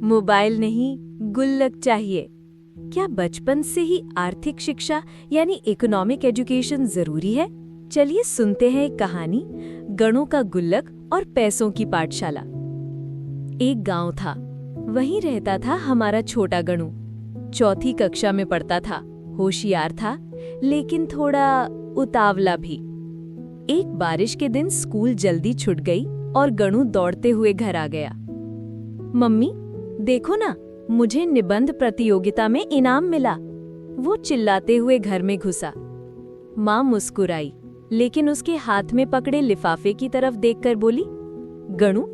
Mobile नहीं, गुल्लक चाहिए। क्या बचपन से ही आर्थिक शिक्षा यानी इकोनॉमिक एजुकेशन जरूरी है? चलिए सुनते हैं एक कहानी, गणों का गुल्लक और पैसों की पाठशाला। एक गांव था, वहीं रहता था हमारा छोटा गणु। चौथी कक्षा में पढ़ता था, होशियार था, लेकिन थोड़ा उतावला भी। एक बारिश के दिन स्कूल जल्दी छूट गई और गणु दौड़ते हुए घर आ गया। मम्मी, देखो ना, मुझे निबंध प्रतियोगिता में इनाम मिला। वो चिल्लाते हुए घर में घुसा। माँ मुस्कुराई, लेकिन उसके हाथ में पकड़े लिफाफे की तरफ देखकर बोली, गणु,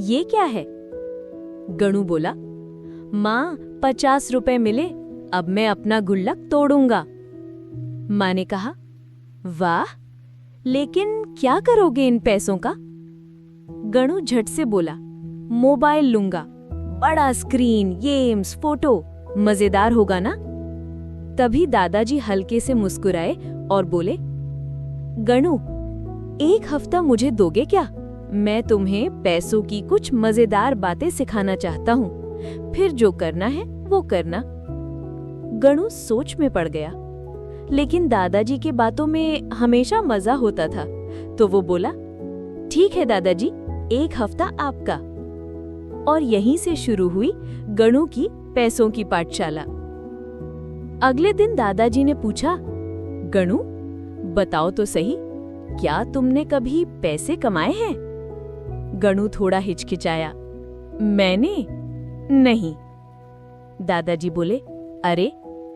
ये क्या है? गणु बोला, माँ, 50 रुपए मिले, अब मैं अपना गुल्लक तोड़ूंगा। माँ ने कहा, वाह, लेकिन क्या करोगे इन पैसों का? गणु झट से बोला, मोबाइल लूंगा, बड़ा स्क्रीन, गेम्स, फोटो, मजेदार होगा ना? तभी दादाजी हल्के से मुस्कुराए और बोले, गणु, 1 हफ्ता मुझे दोगे क्या? मैं तुम्हें पैसों की कुछ मजेदार बातें सिखाना चाहता हूँ, फिर जो करना है वो करना। गणु सोच में पड़ गया, लेकिन दादाजी की बातों में हमेशा मजा होता था, तो वो बोला, ठीक है दादाजी, 1 हफ्ता आपका। और यहीं से शुरू हुई गणु की पैसों की पाठशाला। अगले दिन दादाजी ने पूछा, गणु, बताओ तो सही, क्या तुमने कभी पैसे कमाए हैं? गणु थोड़ा हिचकिचाया, मैंने? नहीं। दादाजी बोले, अरे,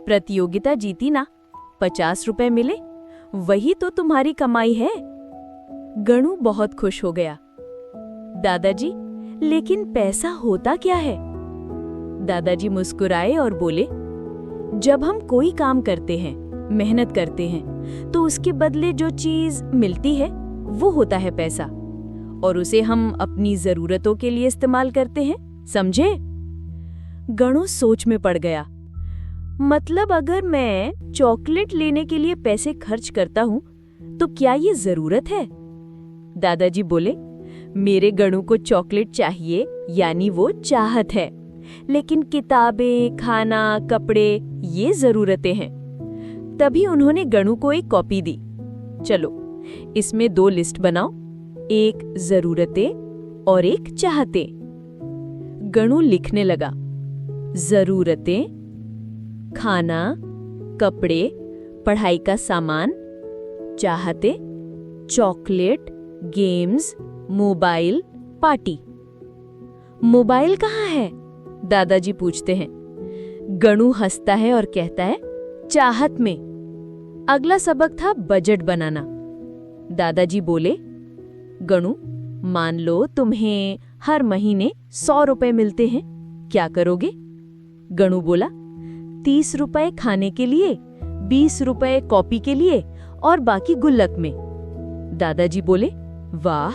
प्रतियोगिता जीती ना, 50 रुपए मिले, वही तो तुम्हारी कमाई है। गणु बहुत खुश हो गया। दादाजी, लेकिन पैसा होता क्या है? दादाजी मुस्कुराए और बोले, जब हम कोई काम करते हैं, मेहनत करते हैं, तो उसके बदले जो चीज मिलती है वो होता है पैसा, और उसे हम अपनी जरूरतों के लिए इस्तेमाल करते हैं, समझे? गणु सोच में पड़ गया। मतलब अगर मैं चॉकलेट लेने के लिए पैसे खर्च करता हूं, तो क्या ये जरूरत है? दादाजी बोले, मेरे गणु को चॉकलेट चाहिए, यानी वो चाहत है, लेकिन किताबें, खाना, कपड़े, ये जरूरतें हैं। तभी उन्होंने गणु को एक कॉपी दी। चलो, इसमें 2 लिस्ट बनाओ, एक जरूरतें और एक चाहतें। गणु लिखने लगा, जरूरतें, खाना, कपड़े, पढ़ाई का सामान, चाहते, chocolate, games, mobile, party. Mobile कहाँ है? दादाजी पूछते हैं। गणु हंसता है और कहता है, चाहत में। अगला सबक था बजट बनाना। दादाजी बोले, गणु, मान लो तुम्हें हर महीने 100 रुपए मिलते हैं, क्या करोगे? गणु बोला, 30 रुपए खाने के लिए, 20 रुपए कॉपी के लिए और बाकी गुल्लक में। दादाजी बोले, वाह,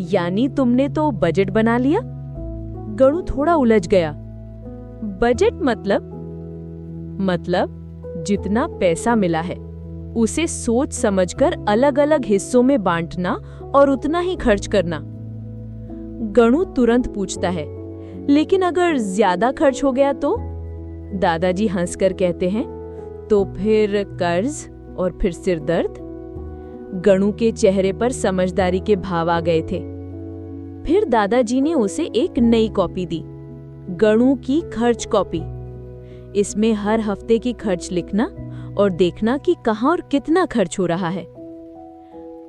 यानी तुमने तो बजट बना लिया। गणु थोड़ा उलझ गया। बजट मतलब जितना पैसा मिला है उसे सोच समझकर अलग अलग हिस्सों में बांटना और उतना ही खर्च करना। गणु तुरंत पूछता है, लेकिन अगर ज्यादा खर्च हो गया तो? दादाजी हंसकर कहते हैं, तो फिर कर्ज और फिर सिरदर्द। गणु के चेहरे पर समझदारी के भाव आ गए थे। फिर दादाजी ने उसे एक नई कॉपी दी, गणु की खर्च कॉपी। इसमें हर हफ्ते की खर्च लिखना और देखना कि कहां और कितना खर्च हो रहा है।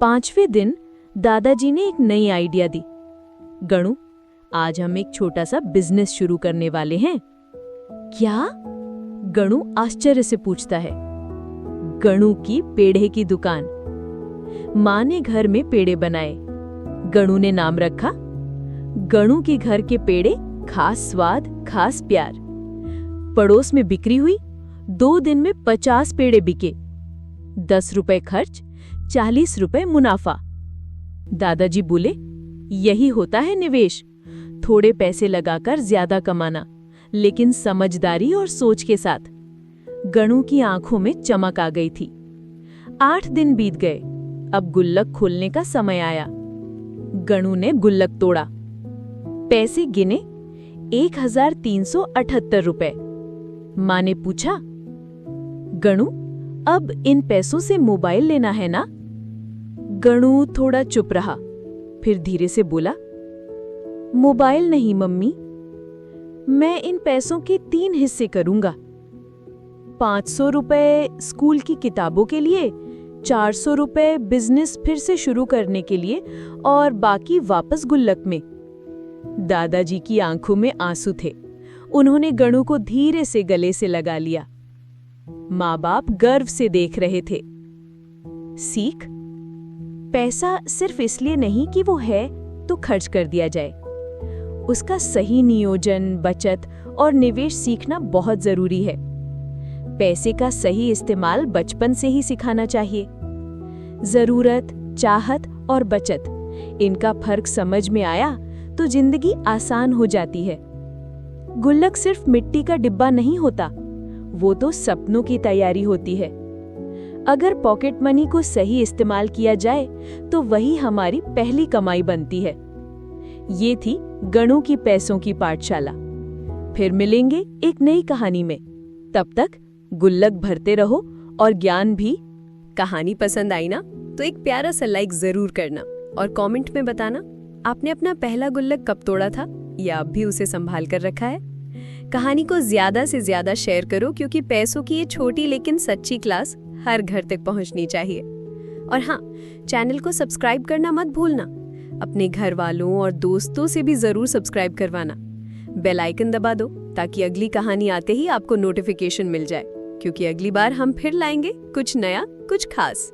5वें दिन दादाजी ने एक नई आइडिया दी, गणु, आज हम एक छोटा सा बिजनेस शुरू करने वाले हैं। क्या? गणु आश्चर्य से पूछता है। गणु की पेड़े की दुकान। माँ ने घर में पेड़े बनाए। गणु ने नाम रखा, गणु के घर के पेड़े, खास स्वाद, खास प्यार। पड़ोस में बिक्री हुई। 2 दिन में 50 पेड़े बिके। 10 रुपए खर्च, 40 रुपए मुनाफा। दादाजी बोले, यही होता है निवेश, थोड़े पैसे लगाकर ज्यादा कमाना, लेकिन समझदारी और सोच के साथ। गणु की आंखों में चमक आ गई थी। 8 दिन बीत गए। अब गुल्लक खोलने का समय आया। गणु ने गुल्लक तोड़ा, पैसे गिने, 1378 रुपए। माँ ने पूछा, गणु, अब इन पैसों से मोबाइल लेना है ना? गणु थोड़ा चुप रहा, फिर धीरे से बोला, मोबाइल नहीं मम्मी, मैं इन पैसों के 3 हिस्से करूंगा। 500 रुपए स्कूल की किताबों के लिए, 400 रुपए बिजनेस फिर से शुरू करने के लिए और बाकी वापस गुल्लक में। दादाजी की आंखों में आंसू थे। उन्होंने गणु को धीरे से गले से लगा लिया। माँ बाप गर्व से देख रहे थे। सीख, पैसा सिर्फ इसलिए नहीं कि वो है तो खर्च कर दिया जाए। उसका सही नियोजन, बचत और निवेश सीखना बहुत जरूरी है। पैसे का सही इस्तेमाल बचपन से ही सिखाना चाहिए। जरूरत, चाहत और बचत, इनका फर्क समझ में आया तो जिंदगी आसान हो जाती है। गुल्लक सिर्फ मिट्टी का डिब्बा नहीं होता, वो तो सपनों की तैयारी होती है। अगर पॉकेट मनी को सही इस्तेमाल किया जाए तो वही हमारी पहली कमाई बनती है। ये थी गणु की पैसों की पाठशाला। फिर मिलेंगे एक नई कहानी में। तब तक गुल्लक भरते रहो और ज्ञान भी। कहानी पसंद आई ना तो एक प्यारा सा लाइक जरूर करना और कमेंट में बताना आपने अपना पहला गुल्लक कब तोड़ा था या अब भी उसे संभाल कर रखा है। कहानी को ज्यादा से ज्यादा शेयर करो क्योंकि पैसों की ये छोटी लेकिन सच्ची क्लास हर घर तक पहुंचनी चाहिए। और हाँ, चैनल को सब्सक्राइब करना मत भूलना। अपने घर वालों और दोस्तों से भी जरूर सब्सक्राइब करवाना। बेल आइकन दबा दो ताकि अगली कहानी आते ही आपको नोटिफिकेशन मिल जाए, क्योंकि अगली बार हम फिर लाएंगे कुछ नया, कुछ खास।